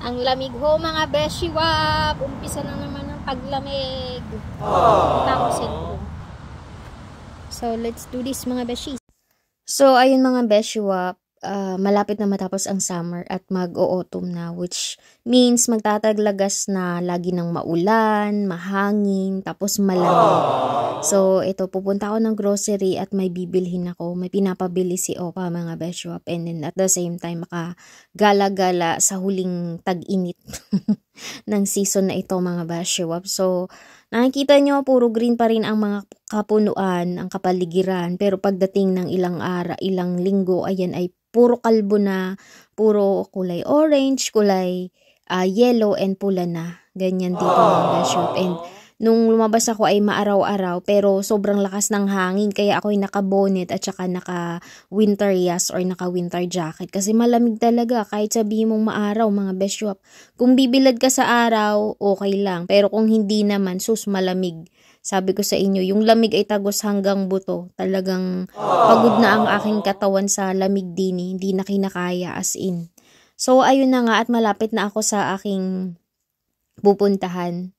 Ang lamig ho mga beshiwap. Umpisa na naman ang paglamig. Tapos sentro. So let's do this mga beshi. So ayun mga beshiwap. Malapit na matapos ang summer at mag-o-autumn na, which means magtataglagas na lagi ng maulan, mahangin, tapos malamig. So ito, pupunta ako ng grocery at may bibilhin ako. May pinapabili si Opa mga beshiwap, and then at the same time makagala-gala sa huling tag-init ng season na ito mga beshiwap. So nakikita nyo, puro green pa rin ang mga kapunuan, ang kapaligiran. Pero pagdating ng ilang linggo, ayan ay puro kalbo na, puro kulay orange, kulay yellow, and pula na. Ganyan dito mga beshiwap. And nung lumabas ako ay maaraw-araw, pero sobrang lakas ng hangin, kaya ako'y naka-bonnet at saka naka-winter yas or naka-winter jacket. Kasi malamig talaga, kahit sabihin mong maaraw mga beshiwap. Kung bibilad ka sa araw, okay lang. Pero kung hindi naman, sus malamig. Sabi ko sa inyo, yung lamig ay tagos hanggang buto. Talagang pagod na ang aking katawan sa lamig din. Hindi na kinakaya as in. So, ayun na nga at malapit na ako sa aking pupuntahan.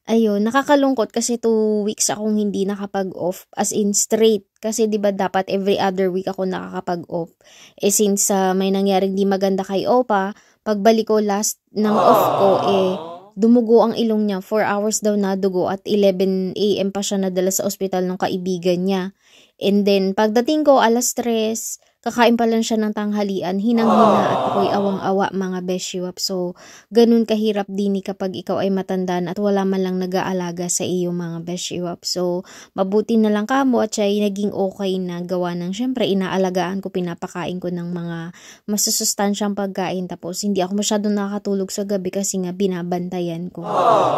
Ayun, nakakalungkot kasi 2 weeks akong hindi nakapag-off. As in straight. Kasi 'di ba dapat every other week ako nakakapag-off. Since may nangyaring di maganda kay Opa, pagbalik ko last ng off ko dumugo ang ilong niya. 4 hours daw na dugo at 11 AM pa siya nadala sa ospital ng kaibigan niya. And then, pagdating ko, 3:00, kakain pa lang siya ng tanghalian, hinang-hina at ako'y awang-awa mga beshiwap. So, ganun kahirap din kapag ikaw ay matanda at wala man lang nag-aalaga sa iyo mga beshiwap. So, mabuti na lang kamo at siya'y naging okay na gawa ng syempre inaalagaan ko, pinapakain ko ng mga masusustansyang pagkain. Tapos, hindi ako masyadong nakakatulog sa gabi kasi nga binabantayan ko.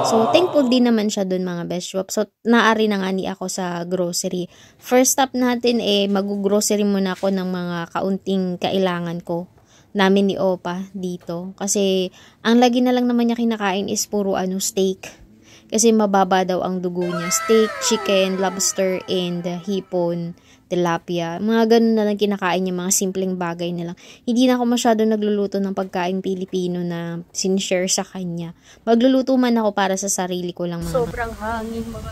So, thankful din naman siya dun mga beshiwap. So, naari na nga ni ako sa grocery. First stop natin mag-grocery muna ako ng mga kaunting kailangan ko namin ni Opa dito. Kasi ang lagi na lang naman niya kinakain is puro steak. Kasi mababa daw ang dugo niya. Steak, chicken, lobster, and hipon, tilapia. Mga ganun na lang kinakain niya, mga simpleng bagay na lang. Hindi na ako masyado nagluluto ng pagkain Pilipino na sinishare sa kanya. Magluluto man ako para sa sarili ko lang. Sobrang hangin mga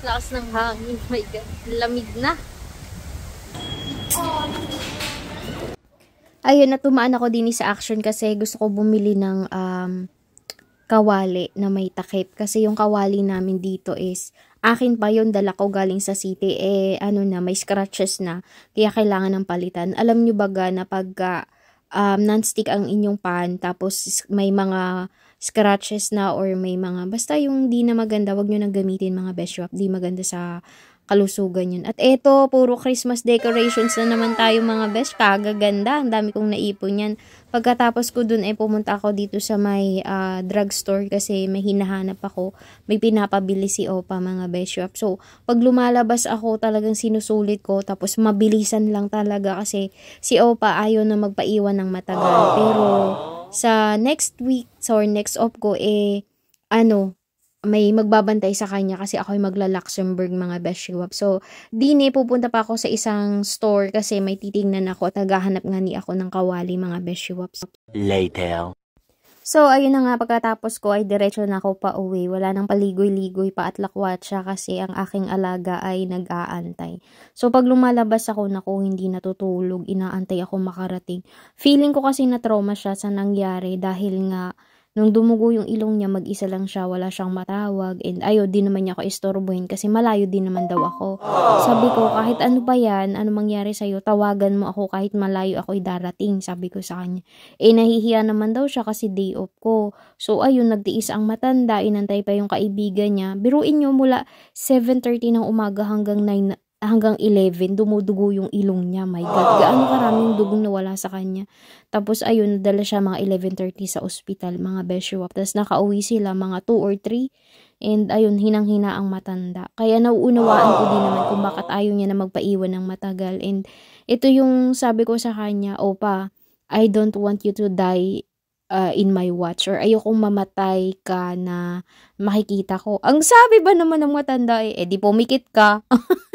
lakas ng hangin. My God, lamig na. Ayun, natumaan ako din sa Action kasi gusto ko bumili ng kawali na may takip. Kasi yung kawali namin dito is, akin pa yun, dala ko galing sa city. May scratches na. Kaya kailangan ng palitan. Alam nyo baga na pagka non-stick ang inyong pan, tapos may mga scratches na or may mga, basta yung di na maganda, wag nyo nang gamitin mga beshiwap. Di maganda sa kalusugan yun. At eto, puro Christmas decorations na naman tayo mga besh. Kagaganda. Ang dami kong naipon yan. Pagkatapos ko dun pumunta ako dito sa may drugstore kasi may hinahanap ako. May pinapabili si Opa mga beshwap. So, pag lumalabas ako talagang sinusulit ko. Tapos mabilisan lang talaga kasi si Opa ayaw na magpaiwan ng matagal. Pero sa next week or next off ko may magbabantay sa kanya kasi ako'y magla-Luxembourg mga beshiwap. So, pupunta pa ako sa isang store kasi may titingnan ako at naghahanap nga ni ako ng kawali mga beshiwap. Later. So, ayun na nga, pagkatapos ko ay diretso na ako pa uwi. Wala nang paligoy-ligoy pa at lakwatsa kasi ang aking alaga ay nag-aantay. So, pag lumalabas ako, hindi natutulog, inaantay ako makarating. Feeling ko kasi na-trauma siya sa nangyari dahil nga nung dumugo yung ilong niya, mag-isa lang siya, wala siyang matawag, and ayaw din naman niya ako istorbohin kasi malayo din naman daw ako. Sabi ko, kahit ano pa yan, ano mangyari sa'yo, tawagan mo ako kahit malayo ako'y darating, sabi ko sa kanya. Nahihiya naman daw siya kasi day off ko. So, ayun, nagtiis ang matanda, inantay pa yung kaibigan niya. Biruin niyo mula 7:30 ng umaga hanggang 11, dumudugo yung ilong niya. My God, gaano karaming dugong nawala sa kanya. Tapos, ayun, nadala siya mga 11:30 sa ospital, mga beshiwap. Tapos, nakauwi sila mga 2 or 3. And, ayun, hinang-hina ang matanda. Kaya, nauunawaan ko din naman kung bakit ayaw niya na magpaiwan ng matagal. And, ito yung sabi ko sa kanya, Opa, I don't want you to die in my watch, or ayokong mamatay ka na makikita ko. Ang sabi ba naman ng matanda di pumikit ka.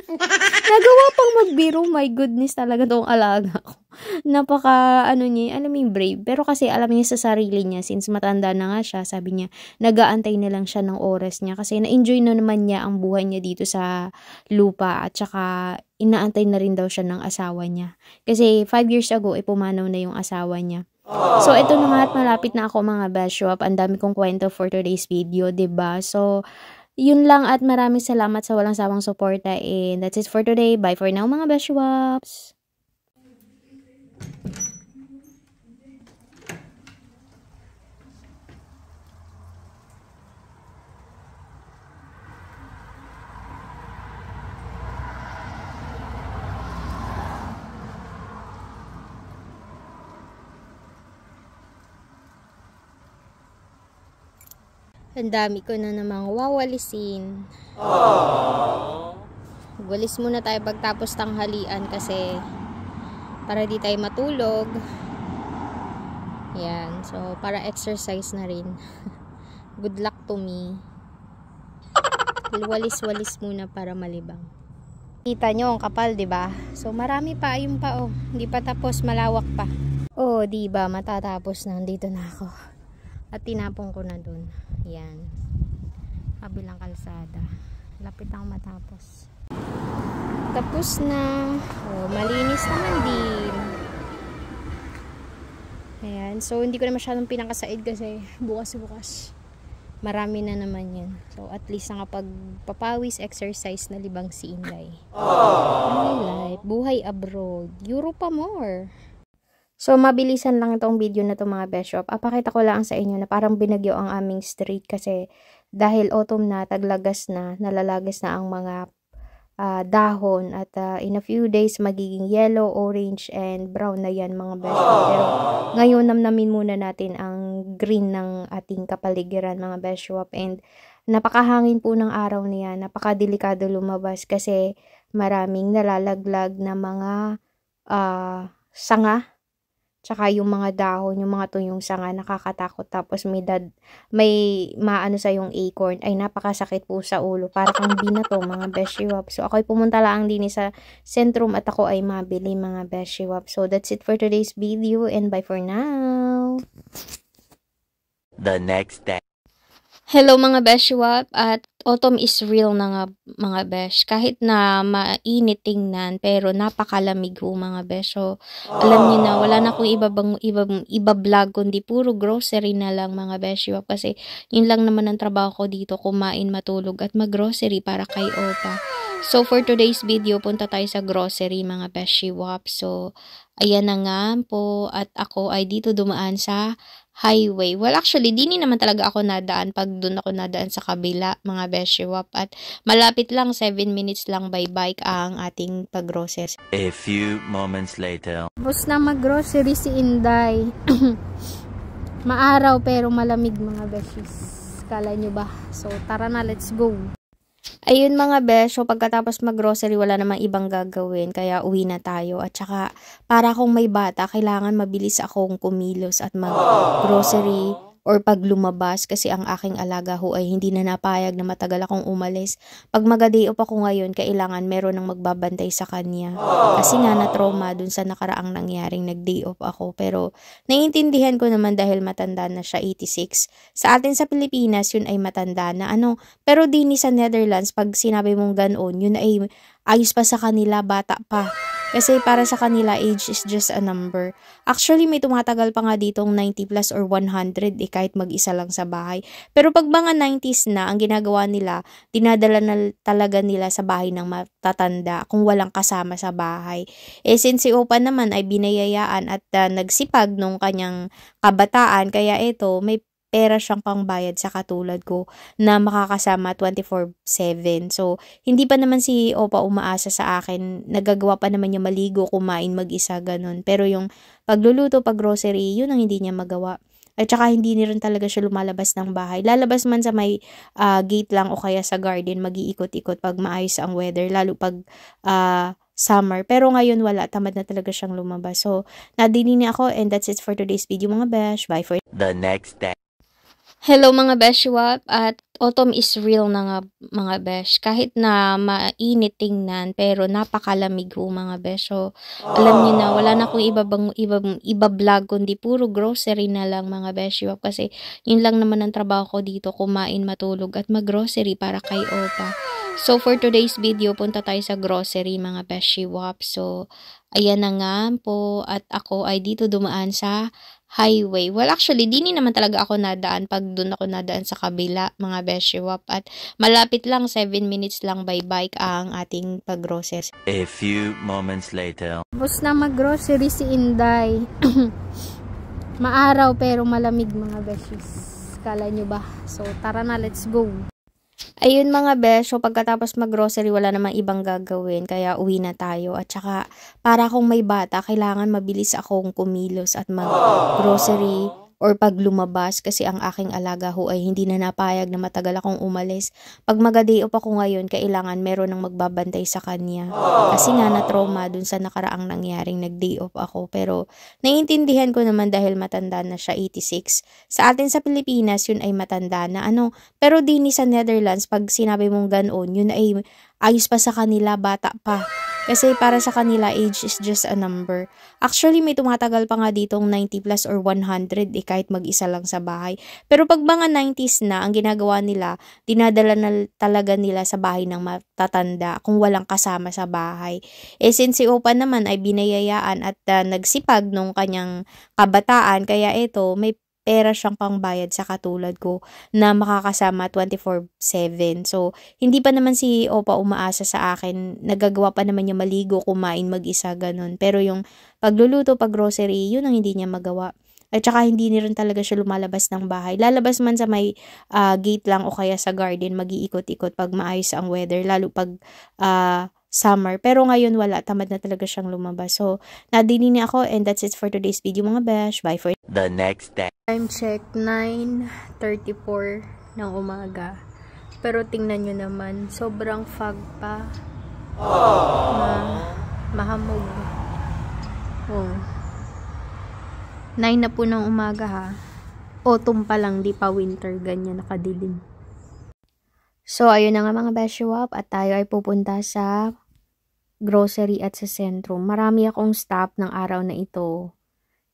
Nagawa pang magbiro. My goodness talaga tong alaga ko. Napaka, niya, alam mo yung brave. Pero kasi alam niya sa sarili niya, since matanda na nga siya, sabi niya, nag-aantay na lang siya ng oras niya. Kasi na-enjoy na naman niya ang buhay niya dito sa lupa. At saka, inaantay na rin daw siya ng asawa niya. Kasi 5 years ago, pumanaw na yung asawa niya. So, ito na nga at malapit na ako mga Beshwap. Ang dami kong kwento for today's video, 'di ba? So, yun lang at maraming salamat sa walang sawang suporta. And that's it for today. Bye for now mga Beshwaps! Ang dami ko na namang wawalisin. Walis muna tayo pagtapos tanghalian kasi para di tayo matulog. Yan. So, para exercise na rin. Good luck to me. Walis-walis muna para malibang. Kita nyo ang kapal, 'di ba? So, marami pa yung pa oh. Hindi pa tapos, malawak pa. Oh, 'di ba? Matatapos na. Dito na ako. At tinapong ko na dun. Yan. Kabilang kalsada. Lapit ang matapos. Tapos na. Oh, malinis naman din. Ayan. So, hindi ko na masyadong pinakasaid kasi bukas-bukas. Marami na naman yan. So, at least nakapagpapawis, exercise na libang si Inday. My life. Buhay abroad. Europe pa more. So, mabilisan lang itong video na to mga Beshwap. Apakita ko lang sa inyo na parang binagyo ang aming street kasi dahil autumn na, taglagas na, nalalagas na ang mga dahon at in a few days magiging yellow, orange, and brown na yan mga Beshwap. Pero ngayon namnamin muna natin ang green ng ating kapaligiran mga Beshwap. And napakahangin po ng araw niya, napakadelikado lumabas kasi maraming nalalaglag na mga sanga. Tsaka yung mga dahon, yung mga tuyong sanga, nakakatakot. Tapos may maano sa yung acorn, ay napakasakit po sa ulo. Para kang binato mga Beshwap. So ako'y pumunta lang din sa sentrum at ako ay mabili mga Beshwap. So that's it for today's video and bye for now. The next day. Hello mga Beshwap, at autumn is real na nga mga Besh. Kahit na mainit tingnan, pero napakalamig ho mga Besh. So, alam niyo na, wala na akong iba vlog, kundi puro grocery na lang mga Beshwap. Kasi yun lang naman ang trabaho ko dito, kumain, matulog, at mag-grocery para kay Opa. So, for today's video, punta tayo sa grocery mga Beshwap. So, ayan na nga po, at ako ay dito dumaan sa highway. Well, actually, dini naman talaga ako nadaan pag doon ako nadaan sa kabila, mga Beshwap. At malapit lang, 7 minutes lang by bike ang ating pag-grocery. A few moments later. Tapos na mag-grocery si Inday. Maaraw pero malamig mga Beshies. Kala nyo ba? So, tara na, let's go. Ayun mga Besho, pagkatapos mag-grocery, wala namang ibang gagawin, kaya uwi na tayo. At saka, para kung may bata, kailangan mabilis akong kumilos at mag-grocery or pag lumabas kasi ang aking alaga ho ay hindi na napayag na matagal akong umalis. Pag mag-day off ako ngayon, kailangan meron ng magbabantay sa kanya. Kasi nga na-trauma dun sa nakaraang nangyaring nag-day off ako. Pero naiintindihan ko naman dahil matanda na siya, 86. Sa atin sa Pilipinas, yun ay matanda na pero dini sa Netherlands, pag sinabi mong ganon, yun ay ayos pa sa kanila, bata pa. Kasi para sa kanila, age is just a number. Actually, may tumatagal pa nga ditong 90 plus or 100 kahit mag-isa lang sa bahay. Pero pag mga 90s na, ang ginagawa nila, dinadala na talaga nila sa bahay ng matatanda kung walang kasama sa bahay. Since si Opa naman ay binayayaan at nagsipag nung kanyang kabataan, kaya ito, may pera siyang pangbayad sa katulad ko na makakasama 24/7. So, hindi pa naman si Opa umaasa sa akin. Nagagawa pa naman niya maligo, kumain mag-isa, ganun. Pero yung pagluluto, pag-grocery, yun ang hindi niya magawa. At saka hindi rin talaga siya lumalabas ng bahay. Lalabas man sa may gate lang o kaya sa garden, mag-iikot-ikot pag maayos ang weather. Lalo pag summer. Pero ngayon wala, tamad na talaga siyang lumabas. So, nadini na ako and that's it for today's video mga besh. Bye for the next day. Hello mga beshwap, at autumn is real na nga mga besh. Kahit na mainit tingnan pero napakalamig ho mga besh. So, alam niyo na wala na akong iba vlog kundi puro grocery na lang mga beshwap kasi yun lang naman ang trabaho ko dito, kumain, matulog at maggrocery para kay Opa. So, for today's video, punta tayo sa grocery mga beshwap. So, ayan na nga po at ako ay dito dumaan sa highway. Well, actually, dini naman talaga ako nadaan pag doon ako nadaan sa kabila, mga beshiwap. At malapit lang, 7 minutes lang by bike ang ating pag-grocery. A few moments later. Tapos na mag-grocery si Inday. Maaraw pero malamig mga beshis. Kala nyo ba? So, tara na, let's go. Ayun mga besh, so pagkatapos mag-grocery, wala namang ibang gagawin, kaya uwi na tayo. At saka, para kung may bata, kailangan mabilis akong kumilos at mag-grocery or pag lumabas kasi ang aking alaga ho ay hindi na napayag na matagal akong umalis. Pag mag-day off ako ngayon, kailangan meron ng magbabantay sa kanya. Kasi nga na-trauma dun sa nakaraang nangyaring nag-day off ako. Pero naiintindihan ko naman dahil matanda na siya, 86. Sa atin sa Pilipinas, yun ay matanda na pero dini sa Netherlands, pag sinabi mong ganoon, yun ay ayos pa sa kanila, bata pa. Kasi para sa kanila, age is just a number. Actually, may tumatagal pa nga ditong 90 plus or 100 kahit mag-isa lang sa bahay. Pero pag mga 90s na, ang ginagawa nila, dinadala na talaga nila sa bahay ng matatanda kung walang kasama sa bahay. Since si Opa naman ay binayayaan at nagsipag nung kanyang kabataan, kaya ito, may pera siyang pangbayad sa katulad ko na makakasama 24/7. So, hindi pa naman si Opa umaasa sa akin. Nagagawa pa naman niya maligo, kumain mag-isa, ganun. Pero yung pagluluto, pag-grocery, yun ang hindi niya magawa. At saka hindi rin talaga siya lumalabas ng bahay. Lalabas man sa may gate lang o kaya sa garden, mag-iikot-ikot pag maayos ang weather. Lalo pag summer. Pero ngayon wala, tamad na talaga siyang lumabas. So, nadini niya ako and that's it for today's video mga besh. Bye for The next day. time check, 9:34 ng umaga. Pero tingnan nyo naman, sobrang fog pa. Mahamog. 9 na po ng umaga ha. Autumn pa lang, di pa winter, ganyan nakadilim. So, ayun na nga mga beshiwap at tayo ay pupunta sa grocery at sa sentrum. Marami akong stop ng araw na ito.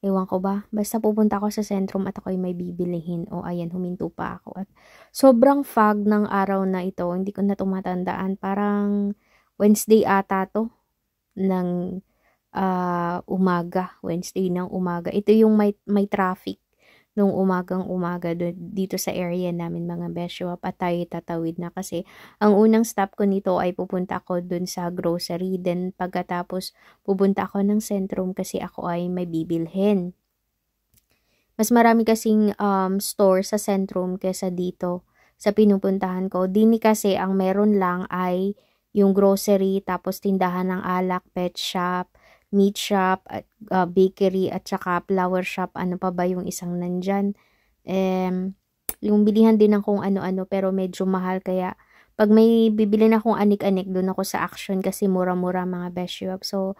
Ewan ko ba? Basta pupunta ako sa sentrum at ako ay may bibilihin. O ayan, huminto pa ako. At sobrang fog ng araw na ito. Hindi ko na tumatandaan. Parang Wednesday ata to ng umaga. Wednesday ng umaga. Ito yung may traffic nung umagang-umaga dito sa area namin mga beshiwap at tayo tatawid na kasi ang unang stop ko nito ay pupunta ako dun sa grocery, then pagkatapos pupunta ako ng sentrum kasi ako ay may bibilhin. Mas marami kasing store sa sentrum kesa dito sa pinupuntahan ko. Dini kasi ang meron lang ay yung grocery, tapos tindahan ng alak, pet shop, meat shop, at bakery, at saka flower shop. Ano pa ba yung isang nandyan? Yung bilihan din ng kung ano-ano pero medyo mahal. Kaya pag may bibili na akong anik-anik, doon ako sa Action kasi mura-mura mga beshiwap. So,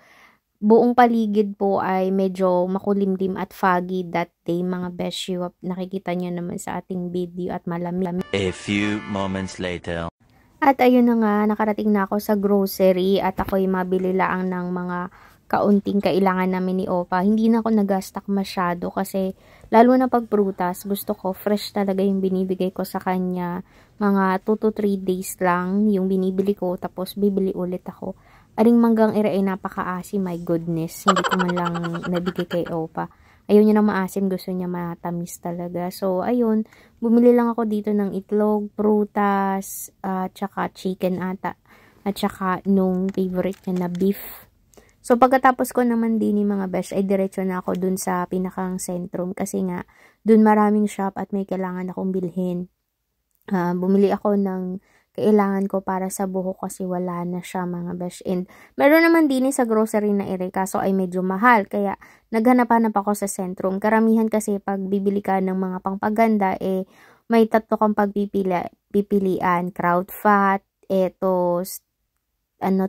buong paligid po ay medyo makulimlim at foggy that day mga beshiwap. Nakikita nyo naman sa ating video at malamig. A few moments later. At ayun na nga, nakarating na ako sa grocery at ako'y mabili lang ng mga kaunting kailangan namin ni Opa. Hindi na ako nag-stock masyado kasi lalo na pag prutas, gusto ko fresh talaga yung binibigay ko sa kanya. Mga 2 to 3 days lang yung binibili ko, tapos bibili ulit ako. Aring manggang ire ay napakaasim, my goodness. Hindi ko man lang nabigay kay Opa. Ayaw niya na maasim, gusto niya matamis talaga. So, ayun, bumili lang ako dito ng itlog, prutas, tsaka chicken ata. At tsaka nung favorite niya na beef. So, pagkatapos ko naman din ni mga besh, ay diretso na ako dun sa pinakang sentrum. Kasi nga, dun maraming shop at may kailangan akong bilhin. Bumili ako ng kailangan ko para sa buhok kasi wala na siya mga besh. And meron naman din sa grocery na ere, kaso ay medyo mahal. Kaya naghanap-hanap ako sa sentrum. Karamihan kasi pag bibili ka ng mga pangpaganda, may tatlo kang pipilian. Kraut fat,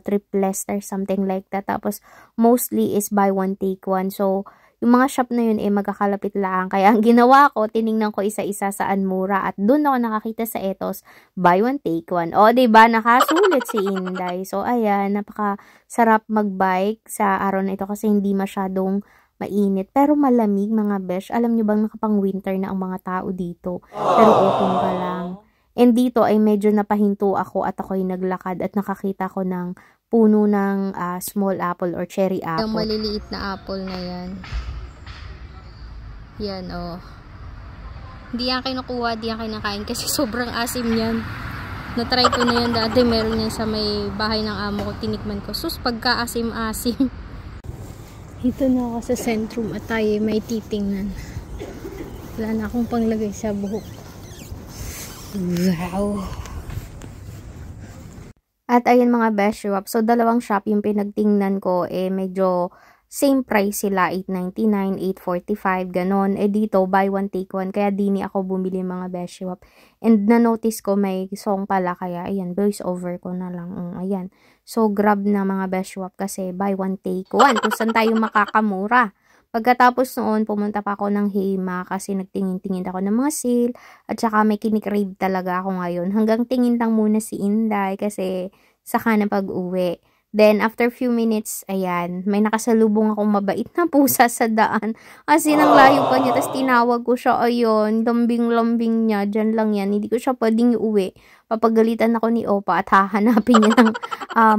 triplester, something like that. Tapos, mostly is buy one, take one. So, yung mga shop na yun magkakalapit lang. Kaya ang ginawa ko, tiningnan ko isa-isa saan mura at doon ako nakakita sa Etos, buy one take one. O, diba, nakasulit si Inday. So, ayan, napaka-sarap mag-bike sa araw na ito kasi hindi masyadong mainit. Pero malamig, mga besh. Alam nyo bang nakapang-winter na ang mga tao dito? Pero autumn pa lang. And dito ay medyo napahinto ako at ako'y naglakad at nakakita ko ng puno ng small apple or cherry apple. Yung maliliit na apple na yan. Yan, oh. Hindi yan kinukuha, hindi yan kinakain kasi sobrang asim yan. Na-try ko na yan dati. Meron yan sa may bahay ng amo ko. Tinikman ko. Sus, pagka-asim-asim. Ito na ako sa Centrum at tayo may titingnan. Wala na akong panglagay sa buhok. Wow! At ayun mga best shop. So, dalawang shop yung pinagtingnan ko. Medyo same price sila. $8.99, $8.45, ganon. Dito, buy one, take one. Kaya dini ako bumili mga best shop. And na-notice ko may song pala. Kaya, ayan, voice over ko na lang. Ayan. So, grab na mga best shop kasi buy one, take one. Kung saan tayo makakamura. Pagkatapos noon, pumunta pa ako ng Hema kasi nagtingin-tingin ako ng mga sale at saka may kinikrave talaga ako ngayon. Hanggang tingin lang muna si Inday kasi saka na pag-uwi. Then, after few minutes, ayan, may nakasalubong akong mabait na pusa sa daan. Kasi nang layo pa niya, tapos tinawag ko siya, ayun, lambing-lambing niya, dyan lang yan. Hindi ko siya pwedeng iuwi. Papagalitan ako ni Opa at hahanapin niya ng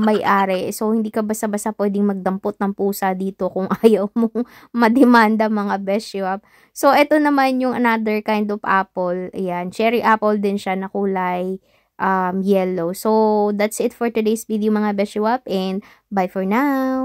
may-ari. So, hindi ka basta-basta pwedeng magdampot ng pusa dito kung ayaw mong mademanda mga best shop. So, ito naman yung another kind of apple. Ayan, cherry apple din siya na kulay yellow. So, that's it for today's video mga best shop and bye for now.